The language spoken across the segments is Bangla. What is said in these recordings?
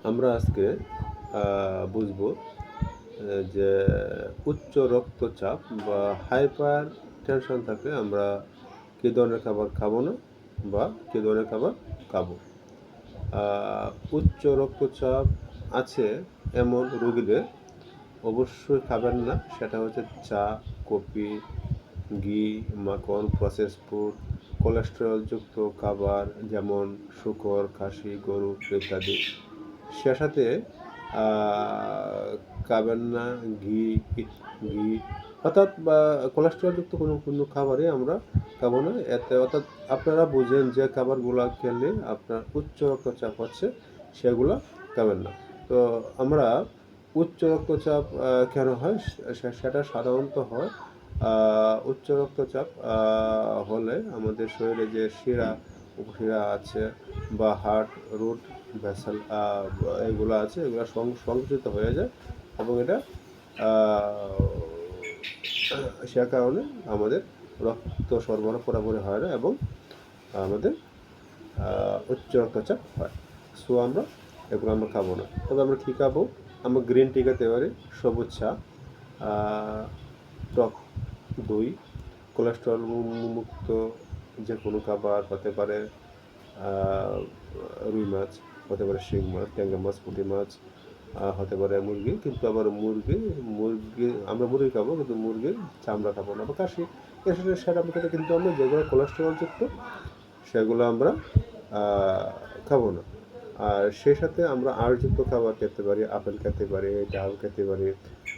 আমরা আজকে বুঝব যে উচ্চ রক্তচাপ বা হাইপার টেনশন থাকলে আমরা কী ধরনের খাবার খাবো না বা কী ধরনের খাবার খাবো। উচ্চ রক্তচাপ আছে এমন রোগীদের অবশ্যই খাবেন না, সেটা হচ্ছে চা, কফি, ঘি, মাখন, প্রসেস ফুড, কোলেস্টেরলযুক্ত খাবার যেমন শূকর, খাসি, গরু ইত্যাদি। সে সাথে খাবেন না ঘি ঘি অর্থাৎ বা কোলেস্টেরলযুক্ত কোনো খাবারই আমরা খাবো না। এতে অর্থাৎ আপনারা বুঝেন যে খাবারগুলো খেলে আপনার উচ্চ রক্তচাপ হচ্ছে, সেগুলো খাবেন না। তো আমরা উচ্চ রক্তচাপ কেন হয় সেটা সাধারণত হয় উচ্চ রক্তচাপ হলে আমাদের শরীরে যে শিরা উপশিরা আছে বা হার্ট রুট ভেসেল এগুলো আছে, এগুলো সংকুচিত হয়ে যায় এবং এটা সে কারণে আমাদের রক্ত সরবরাহ পুরোপুরি হয় না এবং আমাদের উচ্চ রক্তচাপ হয়। সো আমরা এগুলো আমরা খাবো না। তবে আমরা কী খাবো? আমরা গ্রিন টি খেতে পারি, সবুজ চা, টক দই, কোলেস্ট্রল মুক্ত যে কোনো খাবার হতে পারে রুই মাছ, হতে পারে শিং মাছ, ট্যাংরা মাছ, পুঁটি মাছ, হতে পারে মুরগি। কিন্তু আবার মুরগি আমরা মুরগি খাবো, কিন্তু মুরগির চামড়া খাবো না বা কাশি সেটা আমরা খেতে, কিন্তু আমরা যেগুলো কোলেস্ট্রলযুক্ত সেগুলো আমরা খাবো না। আর সেই সাথে আমরা আঁশযুক্ত খাবার খেতে পারি, আপেল খেতে পারি, ডাল খেতে পারি,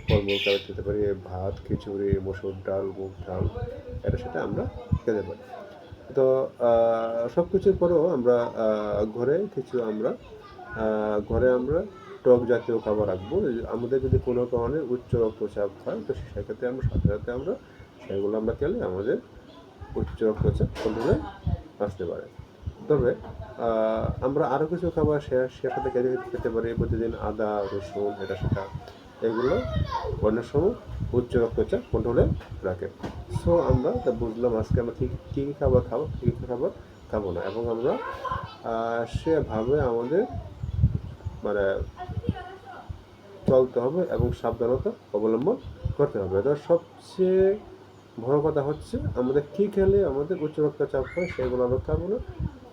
ফলমূল খাবার খেতে পারি, ভাত, খিচুড়ি, মসুর ডাল, মুগ ডাল, এটা সেটা আমরা খেতে পারি। তো সব কিছুর পরেও আমরা ঘরে আমরা টক জাতীয় খাবার রাখবো। আমাদের যদি কোনো কারণে উচ্চ রক্তচাপ হয়, তো সেক্ষেত্রে আমরা সাথে সাথে আমরা সেগুলো আমরা খেলে আমাদের উচ্চ রক্তচাপ কন্ট্রোলে আসতে পারে। তবে আমরা আরও কিছু খাবার সে সাথে খেতে পারি প্রতিদিন, আদা, রসুন, এটা সেটা, এগুলো অনেক সময় উচ্চ রক্তচাপ কন্ট্রোলে রাখে। সো আমরা তা বুঝলাম আজকে আমরা কী খাবার খাবো, কী খাবার খাবো না, এবং আমরা সেভাবে আমাদের মানে চলতে হবে এবং সাবধানতা অবলম্বন করতে হবে। এবার সবচেয়ে বড় কথা হচ্ছে আমাদের কী খেলে আমাদের উচ্চ রক্তচাপ হয় সেগুলো আমরা খাবো না,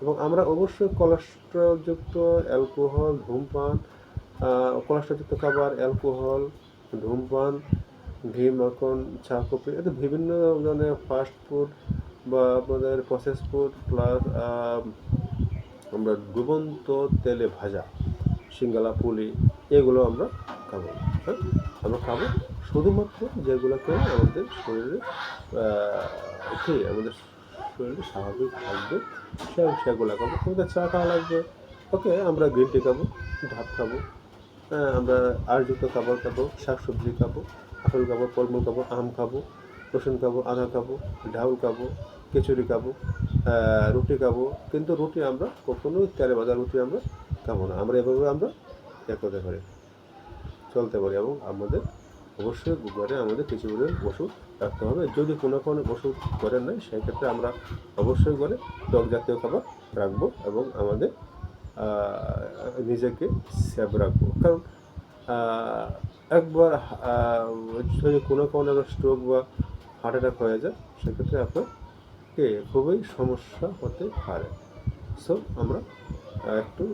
এবং আমরা অবশ্যই কোলেস্ট্রলযুক্ত অ্যালকোহল, ধূমপান, কোলেস্ট্রলযুক্ত খাবার, অ্যালকোহল, ধূমপান, ঘি, মাখন, চা, কফি, এতে বিভিন্ন ধরনের ফাস্ট ফুড বা আমাদের প্রসেস ফুড প্লাস আমরা ডুবন্ত তেলে ভাজা সিঙ্গালা, পুলি, এগুলো আমরা খাবো। হ্যাঁ, আমরা খাবো শুধুমাত্র যেগুলোকে আমাদের শরীরে আমাদের শরীরে স্বাভাবিক থাকবে সেগুলো খাবো। আমাদের চা খাওয়া লাগবে, ওকে, আমরা গ্রিন টি খাবো, ভাত খাবো, আমরা আঁশযুক্ত খাবার খাবো, শাকসবজি খাবো, আপেল খাবো, ফলমূল খাবো, আম খাবো, রসুন খাবো, আদা খাবো, ঢাউল খাবো, খিচুড়ি খাবো, রুটি খাবো। কিন্তু রুটি আমরা কখনোই তেলে ভাজা রুটি আমরা খাবো না। আমরা এভাবে আমরা করতে পারি, চলতে পারি, এবং আমাদের অবশ্যই ঘরে আমাদের কিছু করে ওষুধ রাখতে হবে। যদি কোনো ওষুধ ঘরে নেই, সেক্ষেত্রে আমরা অবশ্যই ঘরে টক জাতীয় খাবার রাখবো এবং আমাদের নিজেকে সেভ রাখবো। কারণ একবার যদি কোনো কারণে স্ট্রোক বা হার্ট অ্যাটাক হয়ে যায়, সেক্ষেত্রে আপনার খুবই সমস্যা হতে পারে। সো আমরা একটু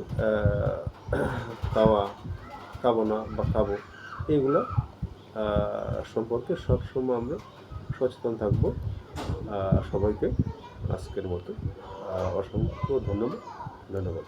খাবো না বা খাবো, এইগুলো সম্পর্কে সবসময় আমরা সচেতন থাকবো। সবাইকে আজকের মতো অসংখ্য ধন্যবাদ।